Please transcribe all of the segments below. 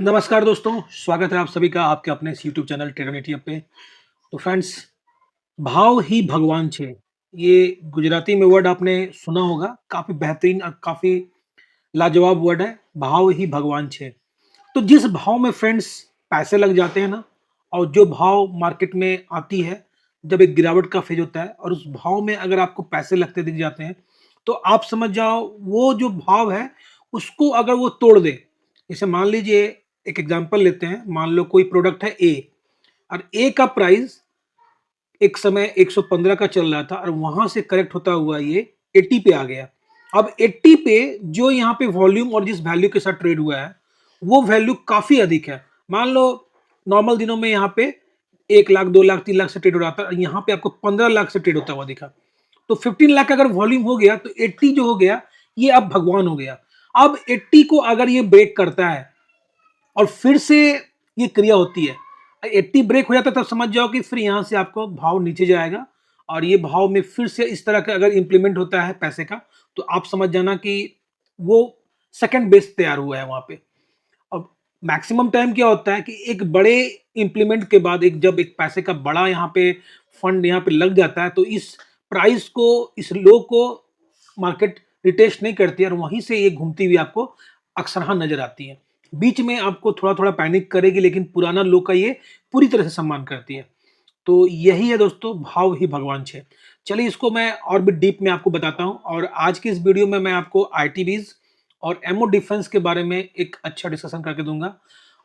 नमस्कार दोस्तों, स्वागत है आप सभी का आपके अपने इस यूट्यूब चैनल ट्रेडोनिटी पे। तो फ्रेंड्स, भाव ही भगवान छे, ये गुजराती में वर्ड आपने सुना होगा। काफ़ी बेहतरीन और काफ़ी लाजवाब वर्ड है, भाव ही भगवान छे। तो जिस भाव में फ्रेंड्स पैसे लग जाते हैं ना, और जो भाव मार्केट में आती है, जब एक गिरावट का फेज होता है और उस भाव में अगर आपको पैसे लगते दिख जाते हैं, तो आप समझ जाओ वो जो भाव है, उसको अगर वो तोड़ दे। जैसे मान लीजिए, एक एग्जांपल लेते हैं, मान लो कोई प्रोडक्ट है ए, और ए का प्राइस एक समय 115 का चल रहा था और वहां से करेक्ट होता हुआ ये 80 पे आ गया। अब 80 पे जो यहाँ पे वॉल्यूम और जिस वैल्यू के साथ ट्रेड हुआ है, वो वैल्यू काफी अधिक है। मान लो नॉर्मल दिनों में यहाँ पे 1 लाख 2 लाख 3 लाख से ट्रेड हो रहा था, और यहाँ पे आपको 15 लाख से ट्रेड होता हुआ दिखा। तो 15 लाख का अगर वॉल्यूम हो गया, तो 80 जो हो गया, ये अब भगवान हो गया। अब 80 को अगर ये ब्रेक करता है और फिर से ये क्रिया होती है, 80 ब्रेक हो जाता है, तब समझ जाओ कि फिर यहाँ से आपको भाव नीचे जाएगा। और ये भाव में फिर से इस तरह का अगर इंप्लीमेंट होता है पैसे का, तो आप समझ जाना कि वो सेकंड बेस तैयार हुआ है वहां पे। अब मैक्सिमम टाइम क्या होता है कि एक बड़े इंप्लीमेंट के बाद, एक जब एक पैसे का बड़ा यहाँ पे फंड यहाँ पे लग जाता है, तो इस प्राइस को, इस लो को मार्केट रिटेस्ट नहीं करती है, और वहीं से ये घूमती हुई आपको अक्सर हाँ नजर आती है। बीच में आपको थोड़ा थोड़ा पैनिक करेगी, लेकिन पुराना लो का ये पूरी तरह से सम्मान करती है। तो यही है दोस्तों, भाव ही भगवान छे। चलिए इसको मैं और भी डीप में आपको बताता हूँ, और आज की इस वीडियो में मैं आपको आईटीबीज और एमओ डिफेंस के बारे में एक अच्छा डिस्कशन करके दूंगा,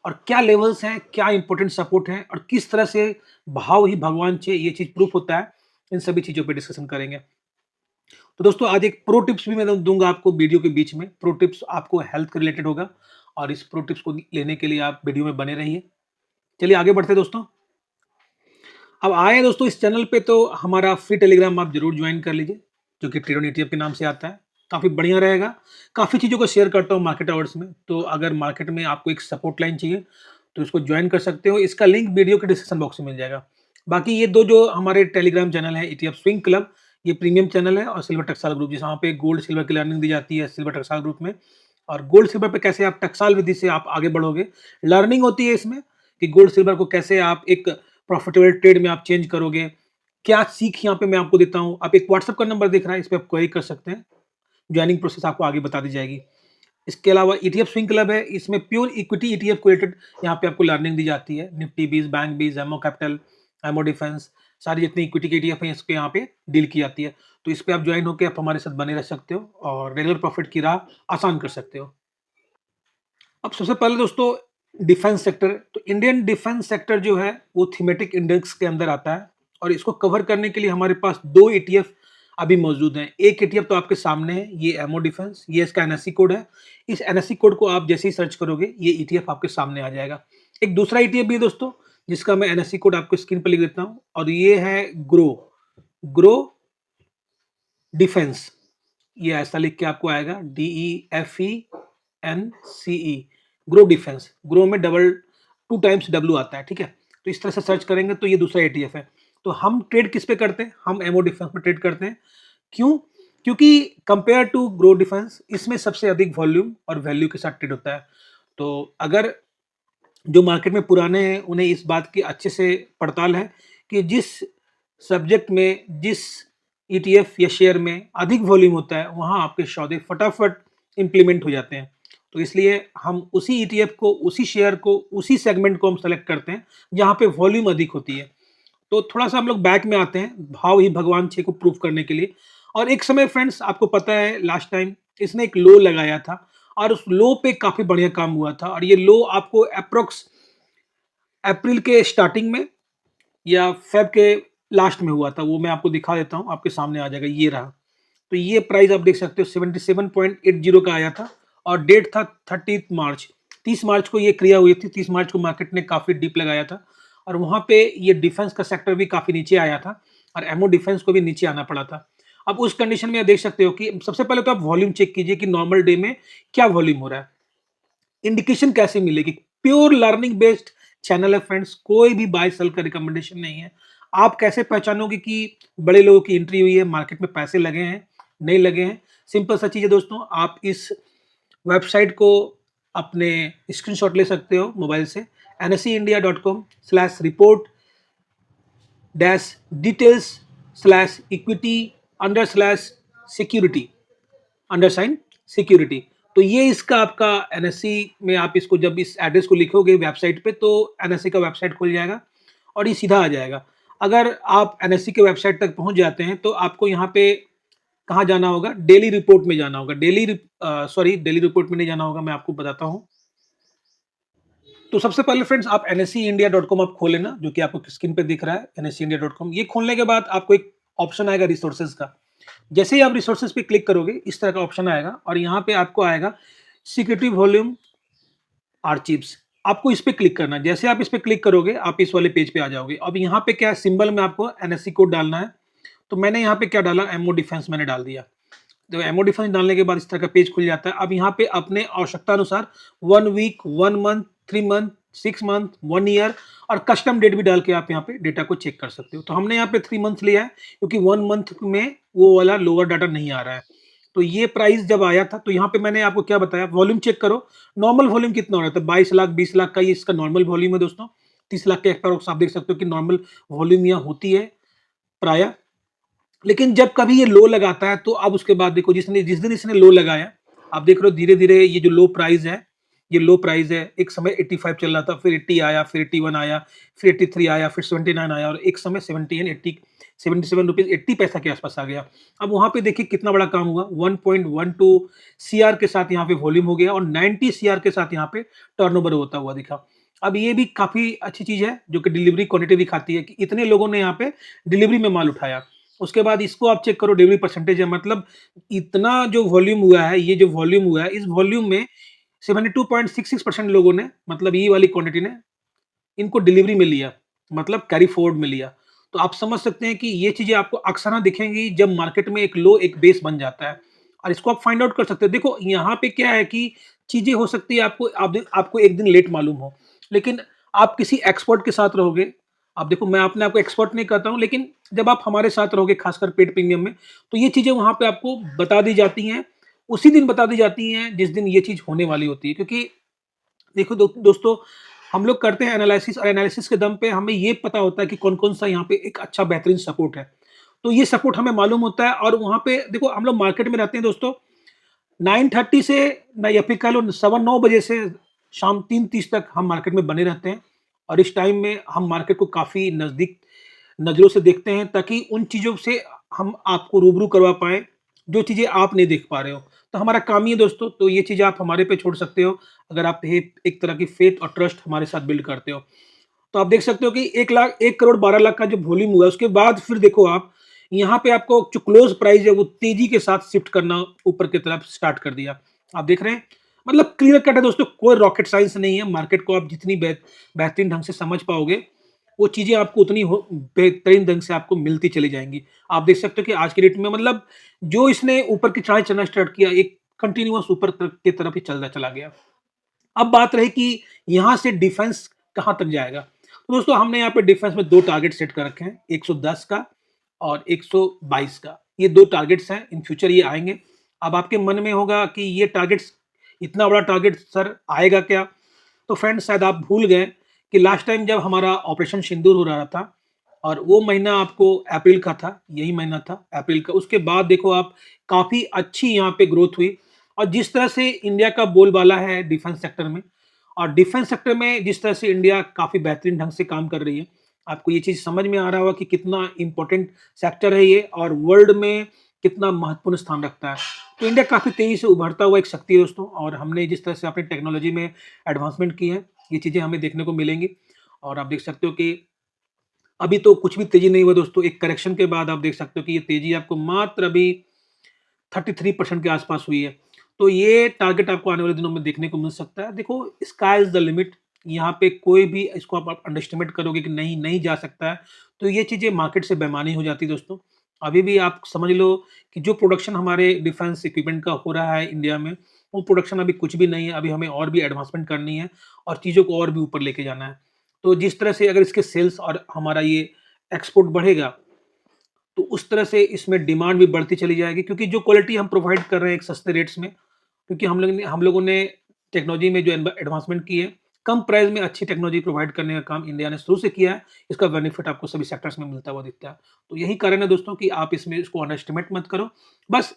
और क्या लेवल्स हैं, क्या इंपॉर्टेंट सपोर्ट है, और किस तरह से भाव ही भगवान छे ये चीज प्रूफ होता है। इन सभी चीजों पे डिस्कशन करेंगे। तो दोस्तों, आज एक प्रो टिप्स भी मैं दूंगा आपको वीडियो के बीच में। प्रो टिप्स आपको हेल्थ के रिलेटेड होगा, और इस प्रो टिप्स को लेने के लिए आप वीडियो में बने रहिए। चलिए आगे बढ़ते हैं दोस्तों। अब आए हैं दोस्तों इस चैनल पे, तो हमारा फ्री टेलीग्राम आप जरूर ज्वाइन कर लीजिए, जो कि ट्रेडोनिटी के नाम से आता है। काफ़ी बढ़िया रहेगा। काफ़ी चीज़ों को शेयर करता हूँ मार्केट आवर्स में, तो अगर मार्केट में आपको एक सपोर्ट लाइन चाहिए, तो इसको ज्वाइन कर सकते हो। इसका लिंक वीडियो के डिस्क्रिप्शन बॉक्स में मिल जाएगा। बाकी ये दो जो हमारे टेलीग्राम चैनल है, ईटीएफ स्विंग क्लब, ये प्रीमियम चैनल है, और सिल्वर टक्साल ग्रुप, जिस वहाँ पे गोल्ड सिल्वर की लर्निंग दी जाती है सिल्वर टक्साल ग्रुप में। और गोल्ड सिल्वर पे कैसे आप टक्साल विधि से आप आगे बढ़ोगे, लर्निंग होती है इसमें, कि गोल्ड सिल्वर को कैसे आप एक प्रॉफिटेबल ट्रेड में आप चेंज करोगे, क्या सीख यहाँ पे मैं आपको देता हूँ। आप एक व्हाट्सएप का नंबर दिख रहा है, इस पर आप क्वेरी कर सकते हैं। ज्वाइनिंग प्रोसेस आपको आगे बता दी जाएगी। इसके अलावा ईटीएफ स्विंग क्लब है, इसमें प्योर इक्विटी ईटीएफ को रिलेटेड यहाँ पे आपको लर्निंग दी जाती है। निफ्टी बीज, बैंक बीज, एमओ कैपिटल, एमओ डिफेंस, सारी जितनी इक्विटी के ईटीएफ है, इसको यहाँ पे डील की जाती है। तो इस पे आप ज्वाइन होकर आप हमारे साथ बने रह सकते हो, और रेगुलर प्रॉफिट की राह आसान कर सकते हो। अब सबसे पहले दोस्तों, डिफेंस सेक्टर। तो इंडियन डिफेंस सेक्टर जो है, वो थीमेटिक इंडेक्स के अंदर आता है, और इसको कवर करने के लिए हमारे पास दो ईटीएफ अभी मौजूद हैं। एक ईटीएफ तो आपके सामने है, ये एमओ डिफेंस, ये इसका एनएससी कोड है। इस एनएससी कोड को आप जैसे ही सर्च करोगे, ये ईटीएफ आपके सामने आ जाएगा। एक दूसरा ईटीएफ भी है दोस्तों, जिसका मैं एनएससी कोड आपको स्क्रीन पर लिख देता हूँ, और ये है ग्रो, ग्रो डिफेंस। ये ऐसा लिख के आपको आएगा, DEFENCE, ग्रो डिफेंस। ग्रो में डबल 2 टाइम्स डब्ल्यू आता है, ठीक है। तो इस तरह से सर्च करेंगे तो ये दूसरा एटीएफ है। तो हम ट्रेड किस पे करते हैं? हम एमओ डिफेंस में ट्रेड करते हैं। क्यों? क्योंकि कंपेयर टू ग्रो डिफेंस, इसमें सबसे अधिक वॉल्यूम और वैल्यू के साथ ट्रेड होता है। तो अगर जो मार्केट में पुराने हैं, उन्हें इस बात की अच्छे से पड़ताल है कि जिस सब्जेक्ट में, जिस ईटीएफ या शेयर में अधिक वॉल्यूम होता है, वहां आपके सौदे फटाफट इंप्लीमेंट हो जाते हैं। तो इसलिए हम उसी ईटीएफ को, उसी शेयर को, उसी सेगमेंट को हम सेलेक्ट करते हैं जहां पे वॉल्यूम अधिक होती है। तो थोड़ा सा हम लोग बैक में आते हैं, भाव ही भगवान छे को प्रूव करने के लिए। और एक समय फ्रेंड्स, आपको पता है लास्ट टाइम इसने एक लो लगाया था, और उस लो पे काफी बढ़िया काम हुआ था। और ये लो आपको अप्रोक्स अप्रैल के स्टार्टिंग में या फेब के लास्ट में हुआ था। वो मैं आपको दिखा देता हूँ, आपके सामने आ जाएगा, ये रहा। तो ये प्राइस आप देख सकते हो 77.80 का आया था, और डेट था 30 मार्च। 30 मार्च को ये क्रिया हुई थी। 30 मार्च को मार्केट ने काफी डीप लगाया था, और वहां पे ये डिफेंस का सेक्टर भी काफी नीचे आया था, और एमओ डिफेंस को भी नीचे आना पड़ा था। अब उस कंडीशन में आप देख सकते हो कि सबसे पहले तो आप वॉल्यूम चेक कीजिए कि नॉर्मल डे में क्या वॉल्यूम हो रहा है। इंडिकेशन कैसे मिलेगी? प्योर लर्निंग बेस्ड चैनल है फ्रेंड्स, कोई भी बाय सेल का रिकमेंडेशन नहीं है। आप कैसे पहचानोगे कि बड़े लोगों की एंट्री हुई है, मार्केट में पैसे लगे हैं, नहीं लगे हैं? सिंपल सा चीज है दोस्तों, आप इस वेबसाइट को अपने स्क्रीनशॉट ले सकते हो मोबाइल से, nseindia.com/report dash details slash equity under slash security under sign security. तो ये इसका आपका एनएससी में आप इसको जब इस एड्रेस को लिखोगे वेबसाइट पे तो एनएससी का वेबसाइट खुल जाएगा और ये सीधा आ जाएगा। अगर आप एनएससी के वेबसाइट तक पहुंच जाते हैं तो आपको यहाँ पे कहाँ जाना होगा, डेली रिपोर्ट में जाना होगा। डेली रिपोर्ट में नहीं जाना होगा, मैं आपको बताता हूँ। तो सबसे पहले फ्रेंड्स आप nseindia.com आप खोल लेना, जो कि आपको स्क्रीन पे दिख रहा है nseindia.com। ये खोलने के बाद आपको एक ऑप्शन आएगा रिसोर्सेज का। जैसे ही आप रिसोर्सेज पे क्लिक करोगे इस तरह का ऑप्शन आएगा और यहाँ पे आपको आएगा सिक्योरिटी वॉल्यूम आर्चिव्स। आपको इस पे क्लिक करना है। जैसे आप इस पे क्लिक करोगे आप इस वाले पेज पे आ जाओगे। अब यहाँ पे क्या है, सिंबल में आपको एनएससी कोड डालना है। तो मैंने यहाँ पे क्या डाला, एमओ डिफेंस मैंने डाल दिया। तो एमओ डिफेंस डालने के बाद इस तरह का पेज खुल जाता है। अब यहाँ पे अपने आवश्यकता अनुसार 1 week, 1 month, 3 month, 6 month, 1 year और कस्टम डेट भी डाल के आप यहाँ पे डेटा को चेक कर सकते हो। तो हमने यहाँ पे 3 मंथ लिया है क्योंकि 1 मंथ में वो वाला लोअर डाटा नहीं आ रहा है। तो ये प्राइस जब आया था तो यहाँ पे मैंने आपको क्या बताया, वॉल्यूम चेक करो। नॉर्मल वॉल्यूम कितना हो रहा था, 22 लाख 20 लाख का ये इसका नॉर्मल वॉल्यूम है दोस्तों। 30 लाख के अप्रॉक्स आप देख सकते हो कि नॉर्मल वॉल्यूम यहाँ होती है प्राय। लेकिन जब कभी ये लो लगाता है तो अब उसके बाद देखो जिस दिन इसने लो लगाया, आप देख रहे हो धीरे धीरे ये जो लो प्राइस है, ये लो प्राइस है। एक समय 85 चल रहा था, फिर 80 आया, फिर 81 आया, फिर 83 आया, फिर 79 आया और एक समय 70 80 77 रुपीज 80 पैसा के आसपास आ गया। अब वहां पे देखिए कितना बड़ा काम हुआ, 1.12 सीआर के साथ यहाँ पे वॉल्यूम हो गया और 90 सीआर के साथ यहाँ पे टर्नओवर होता हुआ दिखा। अब ये भी काफी अच्छी चीज है जो कि डिलीवरी क्वांटिटी दिखाती है कि इतने लोगों ने यहाँ पे डिलीवरी में माल उठाया। उसके बाद इसको आप चेक करो, डिलीवरी परसेंटेज है, मतलब इतना जो वॉल्यूम हुआ है, ये जो वॉल्यूम हुआ है, इस वॉल्यूम में 72.66% लोगों ने, मतलब ये वाली क्वांटिटी ने इनको डिलीवरी में लिया, मतलब कैरी फॉरवर्ड में लिया। तो आप समझ सकते हैं कि ये चीजें आपको अक्सर ना दिखेंगी जब मार्केट में एक लो एक बेस बन जाता है और इसको आप फाइंड आउट कर सकते हैं। देखो यहाँ पे क्या है कि चीजें हो सकती है आपको एक दिन लेट मालूम हो, लेकिन आप किसी एक्सपर्ट के साथ रहोगे। आप देखो मैं अपने आपको एक्सपर्ट नहीं कहता हूं, लेकिन जब आप हमारे साथ रहोगे खासकर पेड प्रीमियम में, तो ये चीजें वहां पे आपको बता दी जाती हैं, उसी दिन बता दी जाती हैं जिस दिन ये चीज होने वाली होती है। क्योंकि देखो दोस्तों, हम लोग करते हैं एनालिसिस और एनालिसिस के दम पे हमें ये पता होता है कि कौन कौन सा यहाँ पे एक अच्छा बेहतरीन सपोर्ट है। तो ये सपोर्ट हमें मालूम होता है और वहां पे देखो हम लोग मार्केट में रहते हैं दोस्तों, 9:30 से ना या फिर कह लो 9:15 से शाम 3:30 तक हम मार्केट में बने रहते हैं और इस टाइम में हम मार्केट को काफी नजदीक नजरों से देखते हैं ताकि उन चीजों से हम आपको रूबरू करवा पाए जो चीजें आप नहीं देख पा रहे हो। तो हमारा काम ही है दोस्तों, तो ये चीजें आप हमारे पे छोड़ सकते हो अगर आप एक तरह की फेथ और ट्रस्ट हमारे साथ बिल्ड करते हो। तो आप देख सकते हो कि 1,12,00,000 का जो वॉल्यूम हुआ उसके बाद फिर देखो आप यहाँ पे आपको जो क्लोज प्राइस है वो तेजी के साथ शिफ्ट करना ऊपर की तरफ स्टार्ट कर दिया। आप देख रहे हैं, मतलब क्लियर कट है दोस्तों, कोई रॉकेट साइंस नहीं है। मार्केट को आप जितनी बेहतरीन ढंग से समझ पाओगे वो चीजें आपको उतनी बेहतरीन ढंग से आपको मिलती चली जाएंगी। आप देख सकते हो कि आज की डेट में मतलब जो इसने ऊपर की चढ़ाई चलना स्टार्ट किया, एक कंटिन्यूअस ऊपर की तरफ ही चलता चला गया। अब बात रही कि यहाँ से डिफेंस कहाँ तक जाएगा। तो दोस्तों हमने यहाँ पे डिफेंस में 2 टारगेट सेट कर रखे हैं, 110 का और 122 का। ये 2 टारगेट्स हैं, इन फ्यूचर ये आएंगे। अब आपके मन में होगा कि ये टारगेट्स, इतना बड़ा टारगेट सर आएगा क्या? तो फ्रेंड्स शायद आप भूल गए कि लास्ट टाइम जब हमारा ऑपरेशन सिंदूर हो रहा था और वो महीना आपको अप्रैल का था, यही महीना था अप्रैल का। उसके बाद देखो आप काफ़ी अच्छी यहाँ पे ग्रोथ हुई और जिस तरह से इंडिया का बोलबाला है डिफेंस सेक्टर में और डिफेंस सेक्टर में जिस तरह से इंडिया काफ़ी बेहतरीन ढंग से काम कर रही है, आपको ये चीज़ समझ में आ रहा होगा कि कितना इंपॉर्टेंट सेक्टर है ये और वर्ल्ड में कितना महत्वपूर्ण स्थान रखता है। तो इंडिया काफ़ी तेज़ी से उभरता हुआ एक शक्ति है दोस्तों और हमने जिस तरह से अपनी टेक्नोलॉजी में एडवांसमेंट की है, ये चीज़ें हमें देखने को मिलेंगी। और आप देख सकते हो कि अभी तो कुछ भी तेज़ी नहीं हुआ दोस्तों, एक करेक्शन के बाद आप देख सकते हो कि ये तेज़ी आपको मात्र अभी 33% के आसपास हुई है। तो ये टारगेट आपको आने वाले दिनों में देखने को मिल सकता है। देखो स्काई इज़ द लिमिट, यहाँ पे कोई भी इसको आप अंडर एस्टिमेट करोगे कि नहीं जा सकता है, तो ये चीज़ें मार्केट से बेईमानी हो जाती है दोस्तों। अभी भी आप समझ लो कि जो प्रोडक्शन हमारे डिफेंस इक्विपमेंट का हो रहा है इंडिया में, वो प्रोडक्शन अभी कुछ भी नहीं है। अभी हमें और भी एडवांसमेंट करनी है और चीज़ों को और भी ऊपर लेके जाना है। तो जिस तरह से अगर इसके सेल्स और हमारा ये एक्सपोर्ट बढ़ेगा, तो उस तरह से इसमें डिमांड भी बढ़ती चली जाएगी क्योंकि जो क्वालिटी हम प्रोवाइड कर रहे हैं एक सस्ते रेट्स में, क्योंकि हम लोगों ने टेक्नोलॉजी में जो एडवांसमेंट की है, कम प्राइस में अच्छी टेक्नोलॉजी प्रोवाइड करने का काम इंडिया ने शुरू से किया है। इसका बेनिफिट आपको सभी सेक्टर्स में मिलता हुआ दिखता है। तो यही कारण है दोस्तों कि आप इसको अंडर एस्टिमेट मत करो। बस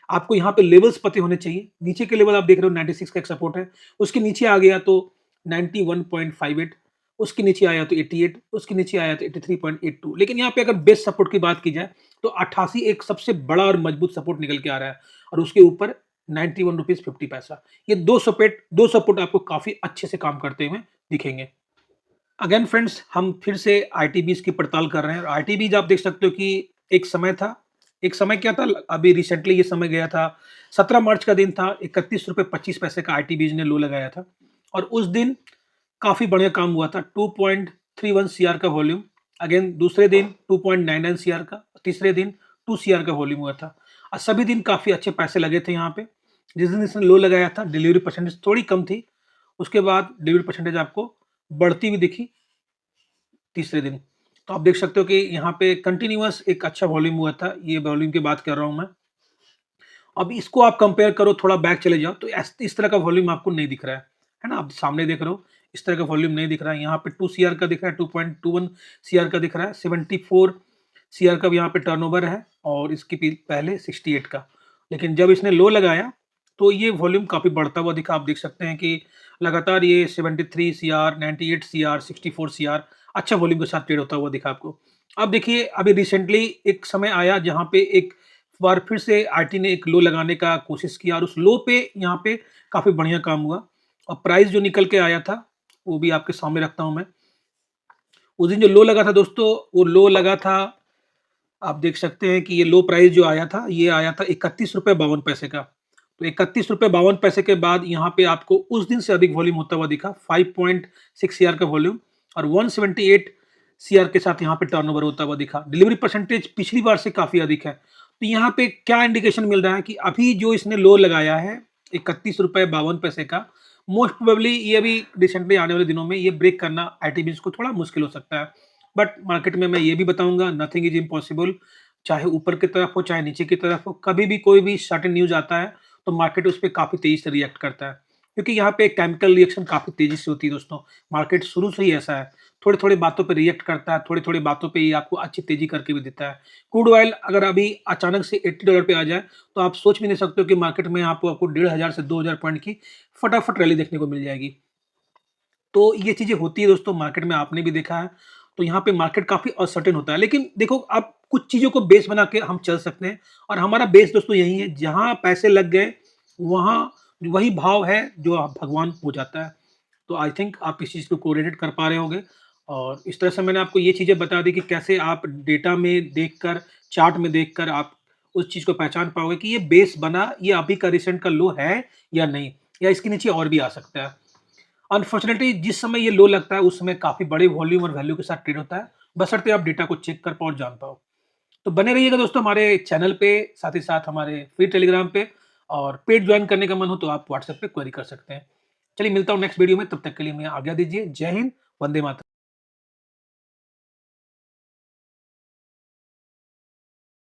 आपको यहाँ पे लेवल्स पते होने चाहिए। नीचे के लेवल आप देख रहे हो 96 का एक सपोर्ट है, उसके नीचे आ गया तो 91.58, उसके नीचे आया तो 88, उसके नीचे आया तो 83.82। लेकिन यहाँ पे अगर बेस्ट सपोर्ट की बात की जाए तो 88 एक सबसे बड़ा और मजबूत सपोर्ट निकल के आ रहा है और उसके ऊपर 91 रुपीज 50 पैसा। ये दो सपोर्ट आपको काफी अच्छे से काम करते हुए दिखेंगे। अगेन फ्रेंड्स, हम फिर से आईटीबीज की पड़ताल कर रहे हैं और आईटीबीज आप देख सकते हो कि एक समय था, एक समय क्या था, अभी रिसेंटली ये समय गया था, 17 मार्च का दिन था, 31 रुपए 25 पैसे का आईटीबीज ने लो लगाया था और उस दिन काफी बढ़िया काम हुआ था। 2.31 सीआर का वॉल्यूम, अगेन दूसरे दिन 2.99 सीआर का, तीसरे दिन 2 सीआर का वॉल्यूम हुआ था और सभी दिन काफी अच्छे पैसे लगे थे यहाँ पे। जिस दिन इसने लो लगाया था डिलीवरी परसेंटेज थोड़ी कम थी, उसके बाद डिलीवरी परसेंटेज आपको बढ़ती हुई दिखी तीसरे दिन। तो आप देख सकते हो कि यहाँ पे कंटिन्यूअस एक अच्छा वॉल्यूम हुआ था, ये वॉल्यूम की बात कर रहा हूँ मैं। अब इसको आप कंपेयर करो, थोड़ा बैक चले जाओ तो इस तरह का वॉल्यूम आपको नहीं दिख रहा है ना? आप सामने देख रहे हो, इस तरह का वॉल्यूम नहीं दिख रहा है। यहाँ पे 2 सीआर का दिख रहा है, 2.21 सीआर का दिख रहा है, 74 सीआर का भी यहाँ पे टर्नओवर है और इसके पहले 68 का। लेकिन जब इसने लो लगाया तो ये वॉल्यूम काफ़ी बढ़ता हुआ दिखा। आप देख सकते हैं कि लगातार ये 73 सीआर, 98 सीआर, 64 सीआर अच्छा वॉल्यूम के साथ ट्रेड होता हुआ दिखा आपको। अब देखिए, अभी रिसेंटली एक समय आया जहाँ पे एक बार फिर से आरटी ने एक लो लगाने का कोशिश किया और उस लो पे यहाँ पे काफ़ी बढ़िया काम हुआ और प्राइस जो निकल के आया था, वो भी आपके सामने रखता हूँ मैं। उस दिन जो लो लगा था दोस्तों, वो लो लगा था, आप देख सकते हैं कि ये लो प्राइस जो आया था, ये आया था 31 रुपए 52 पैसे का। तो 31 रुपए 52 पैसे के बाद यहाँ पे आपको उस दिन से अधिक वॉल्यूम होता हुआ दिखा, 5.6 सीआर का वॉल्यूम और 178 सीआर के साथ यहाँ पे टर्नओवर होता हुआ दिखा। डिलीवरी परसेंटेज पिछली बार से काफ़ी अधिक है। तो यहाँ पे क्या इंडिकेशन मिल रहा है कि अभी जो इसने लो लगाया है 31 रुपए 52 पैसे का, मोस्ट प्रोबेबली ये अभी रिसेंटली आने वाले दिनों में ये ब्रेक करना आईटीबीज को थोड़ा मुश्किल हो सकता है। बट मार्केट में मैं ये भी बताऊंगा, नथिंग इज इम्पॉसिबल। चाहे ऊपर की तरफ हो चाहे नीचे की तरफ हो, कभी भी कोई भी सर्टेन न्यूज आता है तो मार्केट उस पर काफी तेजी से रिएक्ट करता है, क्योंकि यहाँ पे केमिकल रिएक्शन काफी तेजी से होती है दोस्तों। मार्केट शुरू से ही ऐसा है, थोड़ी थोड़ी बातों पे रिएक्ट करता है, थोड़ी थोड़ी बातों पे ये आपको अच्छी तेजी करके भी देता है। क्रूड ऑयल अगर अभी अचानक से $80 पे आ जाए तो आप सोच भी नहीं सकते हो कि मार्केट में आपको 1500 से 2000 पॉइंट की फटाफट रैली देखने को मिल जाएगी। तो ये चीज़ें होती है दोस्तों, मार्केट में आपने भी देखा है। तो यहाँ पे मार्केट काफ़ी अनसर्टेन होता है। लेकिन देखो, अब कुछ चीज़ों को बेस बना के हम चल सकते हैं और हमारा बेस दोस्तों यही है, जहाँ पैसे लग गए, वहाँ वही भाव है जो आप भगवान हो जाता है। तो आई थिंक आप इस चीज़ को कोरिलेट कर पा रहे होंगे और इस तरह से मैंने आपको ये चीज़ें बता दी कि कैसे आप डेटा में देखकर, चार्ट में देखकर आप उस चीज़ को पहचान पाओगे कि ये बेस बना, ये अभी का रिसेंट का लो है या नहीं, या इसके नीचे और भी आ सकता है। अनफॉर्चुनेटली जिस समय ये लो लगता है उस समय काफ़ी बड़े वॉल्यूम और वैल्यू के साथ ट्रेड होता है, बशर्ते आप डेटा को चेक कर पाओ और जान पाओ। तो बने रहिएगा दोस्तों हमारे चैनल पे, साथ ही साथ हमारे फ्री टेलीग्राम पे, और पेड ज्वाइन करने का मन हो तो आप व्हाट्सएप पे क्वेरी कर सकते हैं। चलिए मिलता हूँ नेक्स्ट वीडियो में, तब तक के लिए मैं आज्ञा दीजिए। जय हिंद, वंदे मातरम।